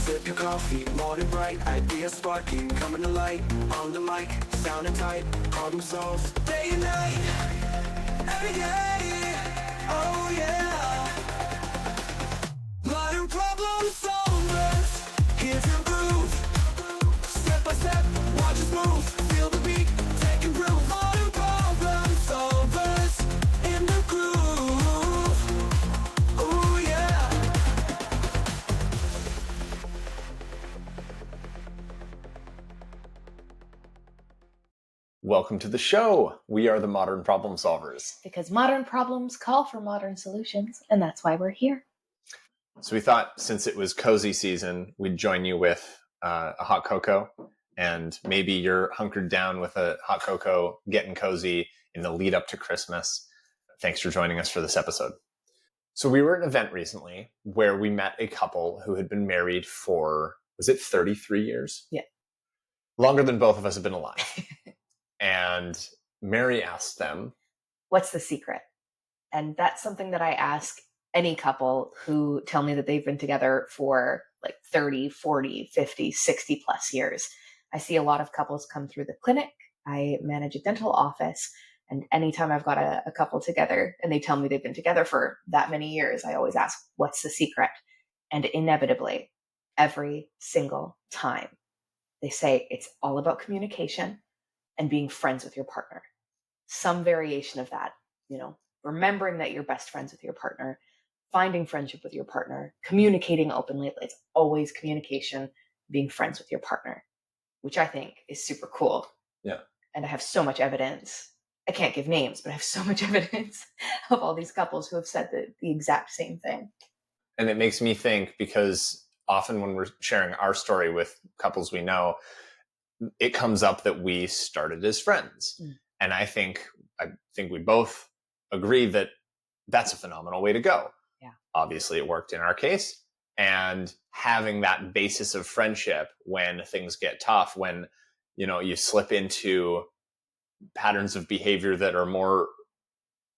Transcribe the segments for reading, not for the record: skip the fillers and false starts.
Sip your coffee, morning bright, ideas sparking, coming to light. On the mic, sounding tight, problem solved, day and night. Every day, oh yeah. Modern problem solvers, here's your groove. Step by step, watch us move, feel the beat, take and groove. Modern problem solvers, in the groove, oh yeah. Welcome to the show. We are the Modern Problem Solvers. Because modern problems call for modern solutions, and that's why we're here. So we thought since it was cozy season, we'd join you with a hot cocoa, and maybe you're hunkered down with a hot cocoa, getting cozy in the lead up to Christmas. Thanks for joining us for this episode. So we were at an event recently where we met a couple who had been married for, was it 33 years? Yeah. Longer than both of us have been alive. And Mary asked them, What's the secret? And that's something that I ask any couple who tell me that they've been together for like 30, 40, 50, 60 plus years. I see a lot of couples come through the clinic. I manage a dental office. And anytime I've got a couple together and they tell me they've been together for that many years, I always ask, what's the secret? And inevitably, every single time, they say it's all about communication and being friends with your partner. Some variation of that, remembering that you're best friends with your partner, finding friendship with your partner, communicating openly. It's always communication, being friends with your partner, which I think is super cool. Yeah. And I have so much evidence. I can't give names, but I have so much evidence of all these couples who have said the exact same thing. And it makes me think, because often when we're sharing our story with couples we know, it comes up that we started as friends. And I think we both agree that that's a phenomenal way to go. Yeah. Obviously it worked in our case, and having that basis of friendship when things get tough, when, you slip into patterns of behavior that are more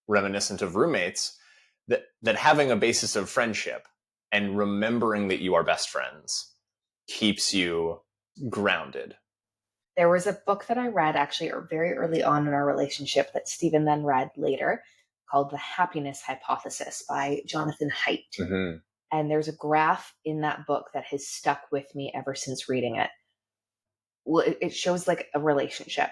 reminiscent of roommates, that having a basis of friendship and remembering that you are best friends keeps you grounded. There was a book that I read actually very early on in our relationship that Stephen then read later called The Happiness Hypothesis by Jonathan Haidt. Mm-hmm. And there's a graph in that book that has stuck with me ever since reading it. Well, it shows like a relationship.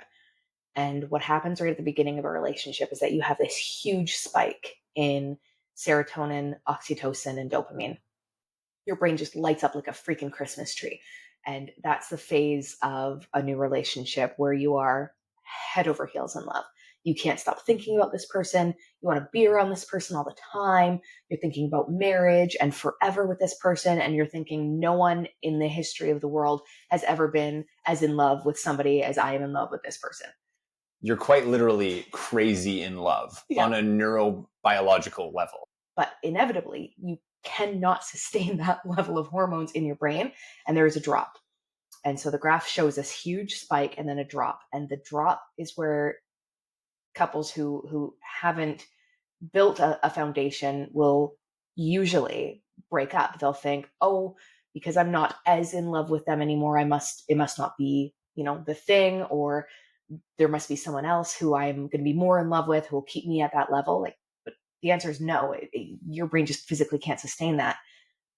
And what happens right at the beginning of a relationship is that you have this huge spike in serotonin, oxytocin, and dopamine. Your brain just lights up like a freaking Christmas tree. And that's the phase of a new relationship where you are head over heels in love. You can't stop thinking about this person. You want to be around this person all the time. You're thinking about marriage and forever with this person. And you're thinking no one in the history of the world has ever been as in love with somebody as I am in love with this person. You're quite literally crazy in love on a neurobiological level. But inevitably, you cannot sustain that level of hormones in your brain, and there is a drop. And so the graph shows this huge spike and then a drop. And the drop is where couples who haven't built a foundation will usually break up. They'll think, oh, because I'm not as in love with them anymore, it must not be, the thing, or there must be someone else who I'm going to be more in love with who will keep me at that level. But the answer is no. Your brain just physically can't sustain that.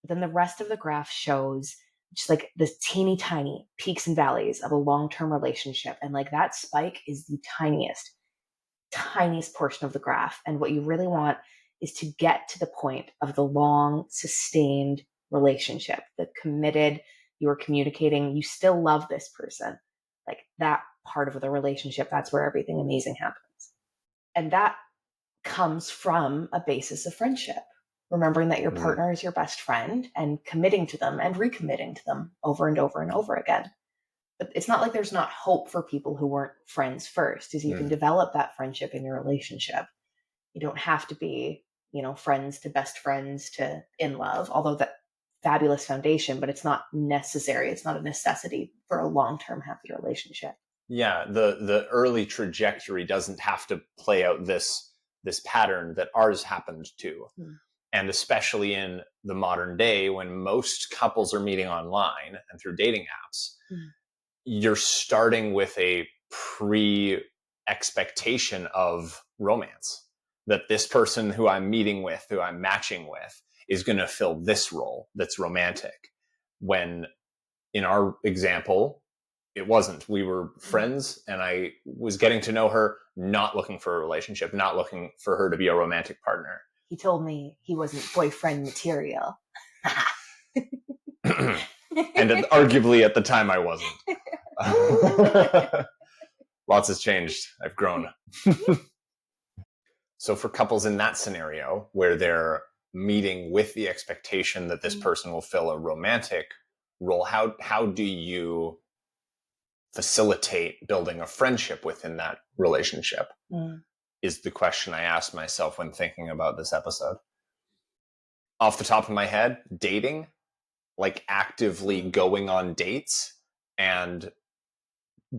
But then the rest of the graph shows just like the teeny tiny peaks and valleys of a long-term relationship. And like that spike is the tiniest portion of the graph. And what you really want is to get to the point of the long, sustained relationship, the committed, you are communicating, you still love this person. Like that part of the relationship, that's where everything amazing happens. And that comes from a basis of friendship, remembering that your partner is your best friend and committing to them and recommitting to them over and over and over again. But it's not like there's not hope for people who weren't friends first, is you can develop that friendship in your relationship. You don't have to be, friends to best friends to in love, although that fabulous foundation, but it's not necessary. It's not a necessity for a long-term happy relationship. Yeah, the early trajectory doesn't have to play out this pattern that ours happened to. And especially in the modern day, when most couples are meeting online and through dating apps, you're starting with a pre-expectation of romance, that this person who I'm meeting with, who I'm matching with, is going to fill this role that's romantic. When in our example, it wasn't. We were friends, and I was getting to know her, not looking for a relationship, not looking for her to be a romantic partner. He told me he wasn't boyfriend material. And arguably at the time I wasn't. Lots has changed. I've grown. So for couples in that scenario, where they're meeting with the expectation that this person will fill a romantic role, how do you facilitate building a friendship within that relationship? Is the question I asked myself when thinking about this episode. Off the top of my head, dating, like actively going on dates and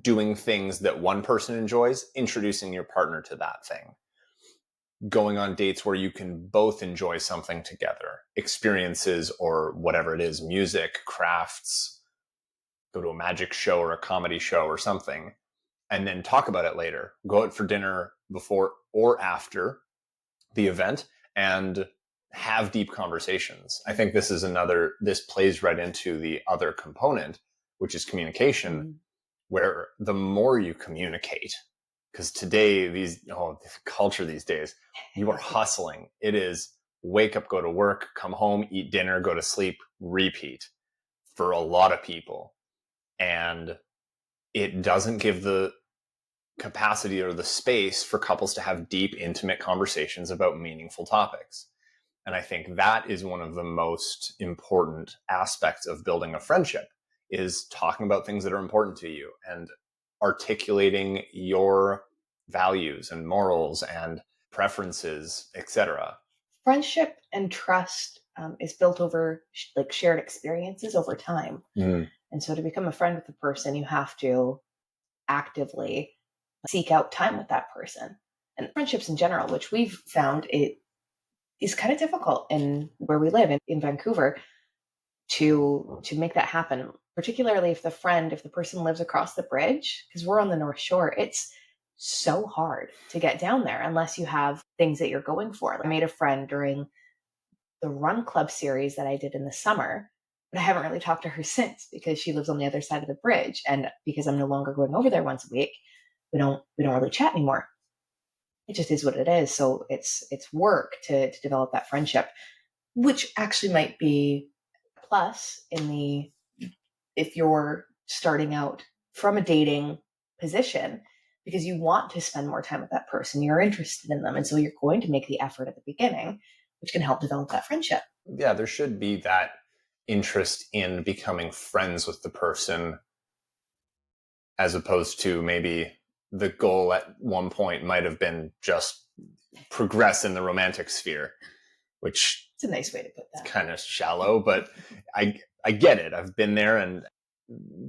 doing things that one person enjoys, introducing your partner to that thing. Going on dates where you can both enjoy something together, experiences or whatever it is, music, crafts, go to a magic show or a comedy show or something, and then talk about it later. Go out for dinner before or after the event and have deep conversations. I think this plays right into the other component, which is communication, where the more you communicate, because today, the culture these days, you are hustling. It is wake up, go to work, come home, eat dinner, go to sleep, repeat for a lot of people. And it doesn't give the capacity or the space for couples to have deep, intimate conversations about meaningful topics. And I think that is one of the most important aspects of building a friendship, is talking about things that are important to you and articulating your values and morals and preferences, etc. Friendship and trust is built over shared experiences over time. And so to become a friend with a person, you have to actively seek out time with that person. And friendships in general, which we've found it is kind of difficult in where we live in Vancouver to make that happen, particularly if the person lives across the bridge, because we're on the North Shore. It's so hard to get down there unless you have things that you're going for. I made a friend during the Run Club series that I did in the summer, but I haven't really talked to her since because she lives on the other side of the bridge. And because I'm no longer going over there once a week, we don't really chat anymore. It just is what it is. So it's work to develop that friendship, which actually might be a plus if you're starting out from a dating position, because you want to spend more time with that person, you're interested in them, and so you're going to make the effort at the beginning, which can help develop that friendship. Yeah, there should be that interest in becoming friends with the person, as opposed to maybe the goal at one point might have been just progress in the romantic sphere, which it's a nice way to put that. Kind of shallow, but I get it. I've been there, and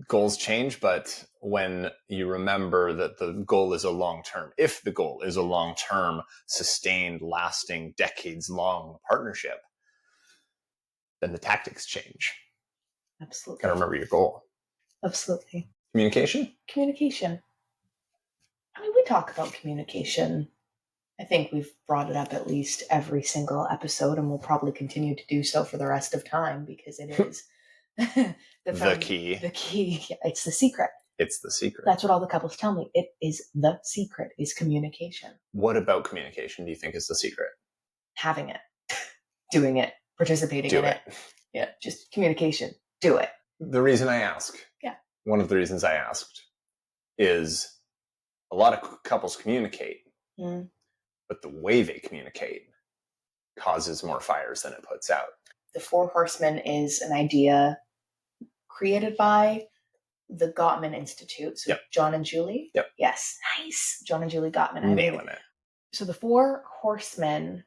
goals change, but when you remember that the goal is a long-term, if the goal is a long-term, sustained, lasting, decades-long partnership, then the tactics change. Absolutely. Gotta remember your goal. Absolutely. Communication? Communication. I mean, we talk about communication. I think we've brought it up at least every single episode, and we'll probably continue to do so for the rest of time, because it is the key. The key. It's the secret. It's the secret. That's what all the couples tell me. It is the secret, is communication. What about communication do you think is the secret? Having it. Doing it. Participating in it. Yeah, just communication. Do it. The reason I ask. Yeah. One of the reasons I asked is a lot of couples communicate, but the way they communicate causes more fires than it puts out. The Four Horsemen is an idea created by the Gottman Institute. So John and Julie. Yep. Yes. Nice. John and Julie Gottman. Nailing it. So the Four Horsemen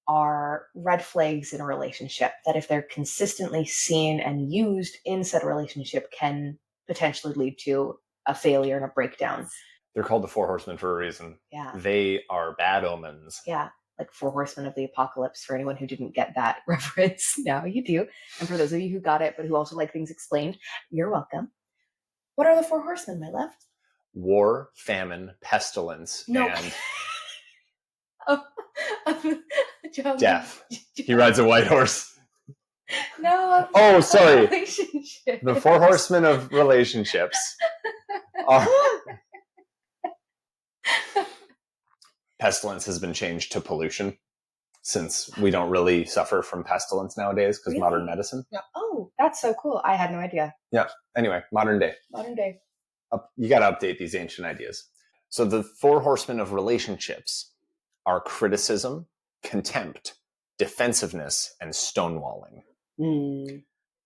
are red flags in a relationship that, if they're consistently seen and used in said relationship, can potentially lead to a failure and a breakdown. They're called the Four Horsemen for a reason. Yeah. They are bad omens. Yeah. like Four Horsemen of the Apocalypse for anyone who didn't get that reference. Now you do. And for those of you who got it, but who also like things explained, you're welcome. What are the Four Horsemen, my love? War, famine, pestilence, No. and John, death. He rides a white horse. No. Oh, sorry. Relationship. The Four Horsemen of relationships are... Pestilence has been changed to pollution, since we don't really suffer from pestilence nowadays because Really? modern medicine. Yeah. Oh, that's so cool. I had no idea. Yeah. Anyway, modern day. Modern day. You got to update these ancient ideas. So the Four Horsemen of relationships are criticism, contempt, defensiveness, and stonewalling.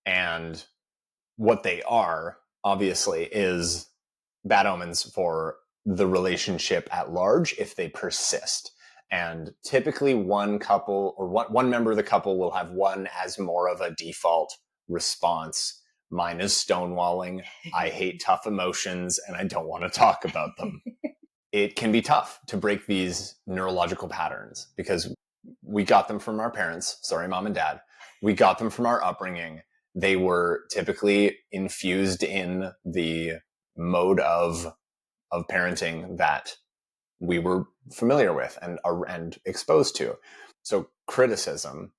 And what they are, obviously, is bad omens for the relationship at large if they persist. And typically one couple or one member of the couple will have one as more of a default response. Mine is stonewalling. I hate tough emotions and I don't want to talk about them. It can be tough to break these neurological patterns because we got them from our parents. Sorry, mom and dad. We got them from our upbringing. They were typically infused in the mode of parenting that we were familiar with and exposed to. So criticism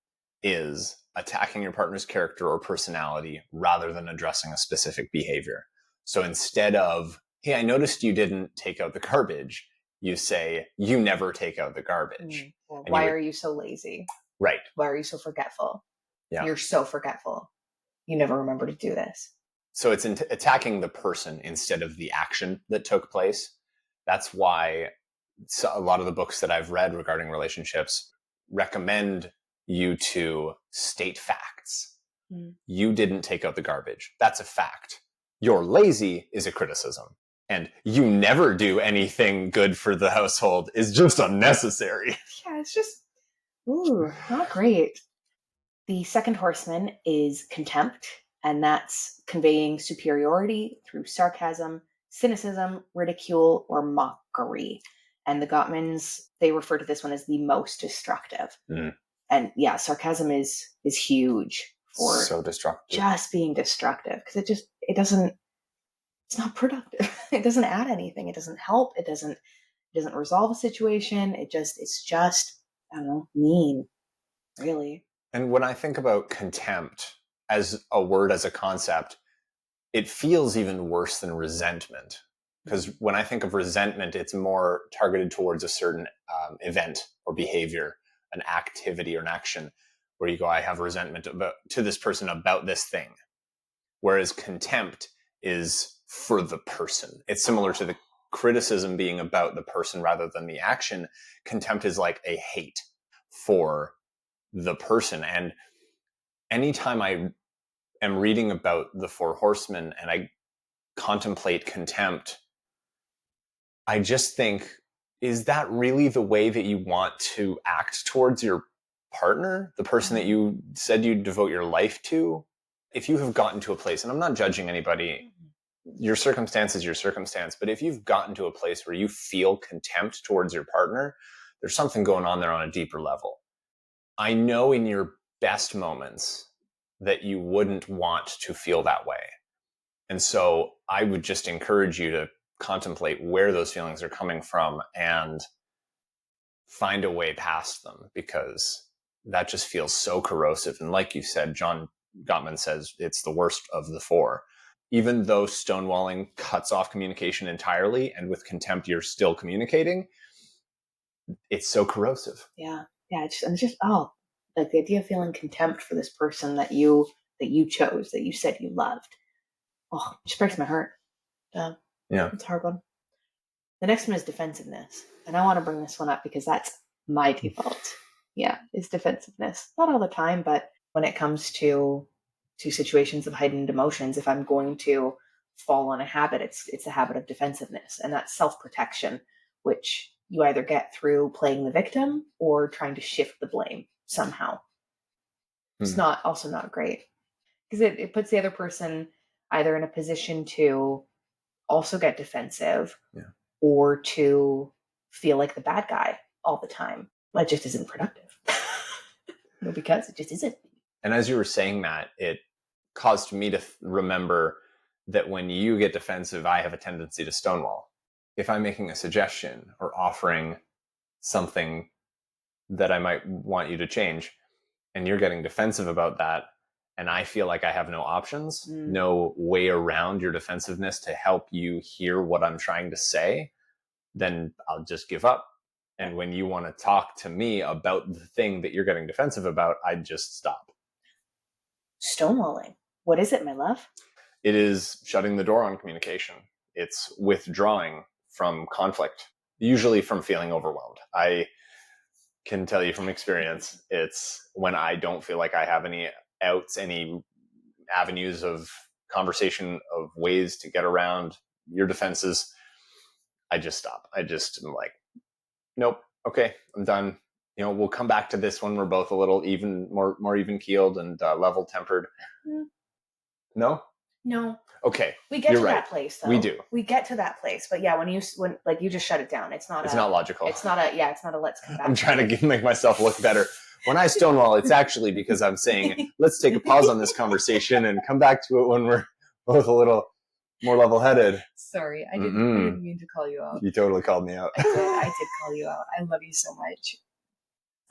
is attacking your partner's character or personality rather than addressing a specific behavior. So instead of, hey, I noticed you didn't take out the garbage, you say, you never take out the garbage. Or, why are you so lazy? Right. Why are you so forgetful? Yeah. You're so forgetful. You never remember to do this. So it's attacking the person instead of the action that took place. That's why a lot of the books that I've read regarding relationships recommend you to state facts. You didn't take out the garbage. That's a fact. You're lazy is a criticism. And you never do anything good for the household is just unnecessary. Yeah, it's just, not great. The second horseman is contempt, and that's conveying superiority through sarcasm, cynicism, ridicule, or mockery. And the Gottmans, they refer to this one as the most destructive. And yeah, sarcasm is huge for so destructive. Just being destructive because it's not productive. It doesn't add anything. It doesn't help. It doesn't resolve a situation. It's just, I don't know, mean, really. And when I think about contempt as a word, as a concept, it feels even worse than resentment. Because when I think of resentment, it's more targeted towards a certain event or behavior, an activity or an action, where you go, I have resentment to this person about this thing. Whereas contempt is for the person. It's similar to the criticism being about the person rather than the action. Contempt is like a hate for the person. And anytime I am reading about the Four Horsemen and I contemplate contempt, I just think, is that really the way that you want to act towards your partner, the person that you said you'd devote your life to? If you have gotten to a place, and I'm not judging anybody, your circumstance is your circumstance, but if you've gotten to a place where you feel contempt towards your partner, there's something going on there on a deeper level. I know in your best moments that you wouldn't want to feel that way. And so I would just encourage you to contemplate where those feelings are coming from and find a way past them, because that just feels so corrosive. And like you said, John Gottman says it's the worst of the four. Even though stonewalling cuts off communication entirely, and with contempt you're still communicating, it's so corrosive. Yeah. It's just like the idea of feeling contempt for this person that you chose, that you said you loved. Oh, it just breaks my heart. Yeah. It's a hard one. The next one is defensiveness. And I want to bring this one up because that's my default. Yeah, is defensiveness. Not all the time, but when it comes to situations of heightened emotions, if I'm going to fall on a habit, it's a habit of defensiveness. And that's self-protection, which you either get through playing the victim or trying to shift the blame somehow. It's also not great because it puts the other person either in a position to also get defensive or to feel like the bad guy all the time. Well, it just isn't productive. No, because it just isn't. And as you were saying that, it caused me to remember that when you get defensive, I have a tendency to stonewall. If I'm making a suggestion or offering something that I might want you to change, and you're getting defensive about that, and I feel like I have no options, no way around your defensiveness to help you hear what I'm trying to say, then I'll just give up. And when you want to talk to me about the thing that you're getting defensive about, I just stop. Stonewalling. What is it, my love? It is shutting the door on communication. It's withdrawing from conflict, usually from feeling overwhelmed. I can tell you from experience, it's when I don't feel like I have any outs, any avenues of conversation, of ways to get around your defenses, I just stop. I just am like, nope, okay, I'm done. We'll come back to this when we're both a little more even keeled and level tempered. No? No. Okay. We get to right. That place, though. We do. We get to that place. But yeah, when you just shut it down, it's not logical. It's not a let's come back. I'm trying to make myself look better. When I stonewall, it's actually because I'm saying, let's take a pause on this conversation and come back to it when we're both a little more level-headed. Sorry, I didn't mean to call you out. You totally called me out. I did call you out. I love you so much.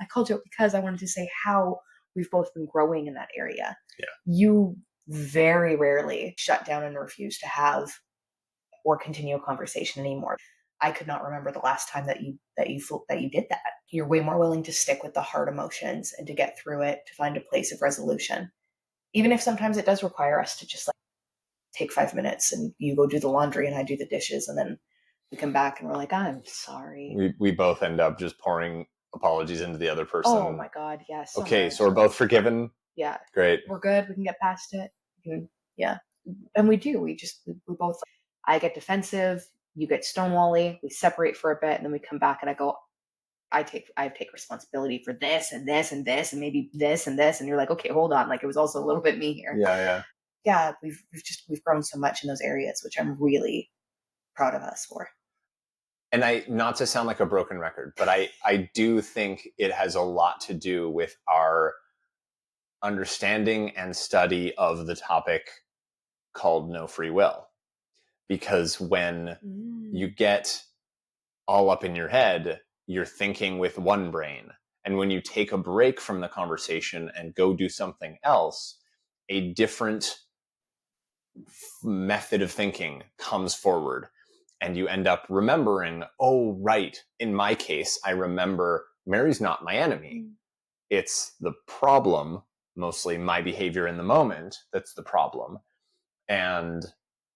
I called you out because I wanted to say how we've both been growing in that area. Yeah. You very rarely shut down and refuse to have or continue a conversation anymore. I could not remember the last time that you did that. You're way more willing to stick with the hard emotions and to get through it, to find a place of resolution. Even if sometimes it does require us to just take 5 minutes and you go do the laundry and I do the dishes, and then we come back and we're like, I'm sorry. We both end up just pouring apologies into the other person. Oh my God, yes. Okay, so we're both forgiven. Yeah. Great. We're good. We can get past it. Yeah. And we do. We both, I get defensive, you get stonewally, we separate for a bit, and then we come back and I go, I take responsibility for this and this and this and maybe this and this. And you're like, okay, hold on. Like, it was also a little bit me here. Yeah. Yeah. We've grown so much in those areas, which I'm really proud of us for. And not to sound like a broken record, but I do think it has a lot to do with our understanding and study of the topic called no free will. Because when you get all up in your head, you're thinking with one brain. And when you take a break from the conversation and go do something else, a different method of thinking comes forward. And you end up remembering, oh, right. In my case, I remember Mary's not my enemy. It's the problem, mostly my behavior in the moment, that's the problem. And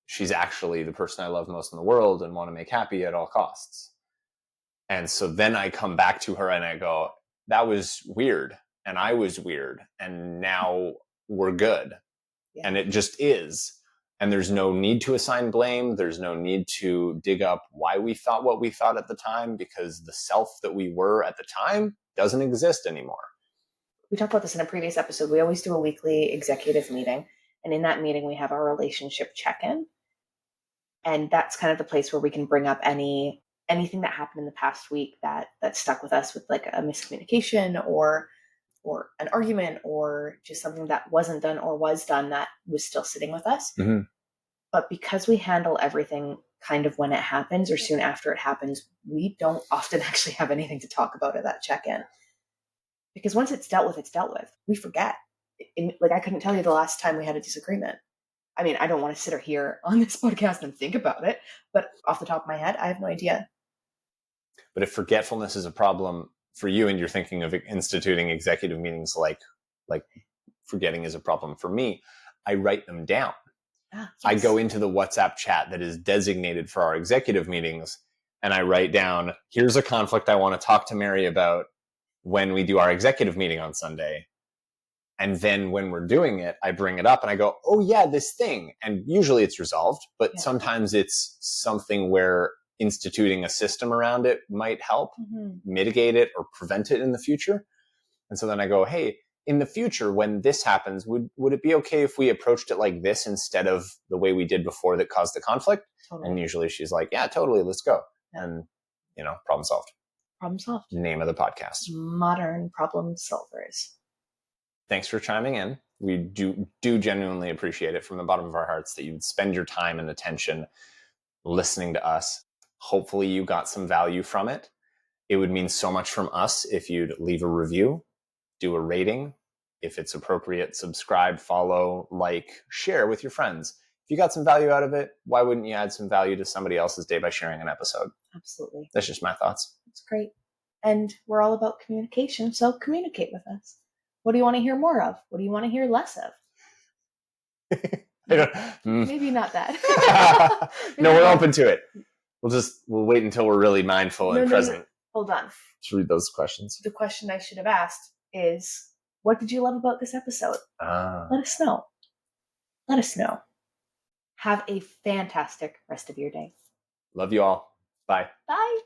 she's actually the person I love most in the world and want to make happy at all costs. And so then I come back to her and I go, that was weird. And I was weird. And now we're good. Yeah. And it just is. And there's no need to assign blame. There's no need to dig up why we thought what we thought at the time, because the self that we were at the time doesn't exist anymore. We talked about this in a previous episode. We always do a weekly executive meeting. And in that meeting, we have our relationship check-in. And that's kind of the place where we can bring up anything that happened in the past week that stuck with us, with like a miscommunication or an argument, or just something that wasn't done or was done that was still sitting with us. Mm-hmm. But because we handle everything kind of when it happens or soon after it happens, we don't often actually have anything to talk about at that check-in. Because once it's dealt with, it's dealt with. We forget. Like, I couldn't tell you the last time we had a disagreement. I mean, I don't want to sit here on this podcast and think about it, but off the top of my head, I have no idea. But if forgetfulness is a problem for you and you're thinking of instituting executive meetings like forgetting is a problem for me, I write them down. Yes. I go into the WhatsApp chat that is designated for our executive meetings and I write down, here's a conflict I want to talk to Mary about when we do our executive meeting on Sunday. And then when we're doing it, I bring it up and I go, oh yeah, this thing. And usually it's resolved, but sometimes it's something where instituting a system around it might help mitigate it or prevent it in the future. And so then I go, hey, in the future, when this happens, would it be okay if we approached it like this instead of the way we did before that caused the conflict? Totally. And usually she's like, yeah, totally, let's go. Yeah. And, problem solved. Problem solved. Name of the podcast. Modern problem solvers. Thanks for chiming in. We do genuinely appreciate it from the bottom of our hearts that you would spend your time and attention listening to us. Hopefully you got some value from it. It would mean so much from us if you'd leave a review, do a rating. If it's appropriate, subscribe, follow, like, share with your friends. If you got some value out of it, why wouldn't you add some value to somebody else's day by sharing an episode? Absolutely. That's just my thoughts. It's great. And we're all about communication, so communicate with us. What do you want to hear more of? What do you want to hear less of? Maybe not that. No, we're open to it. We'll wait until we're really mindful and present. No. Hold on. Let's read those questions. The question I should have asked is, what did you love about this episode? Let us know. Let us know. Have a fantastic rest of your day. Love you all. Bye. Bye.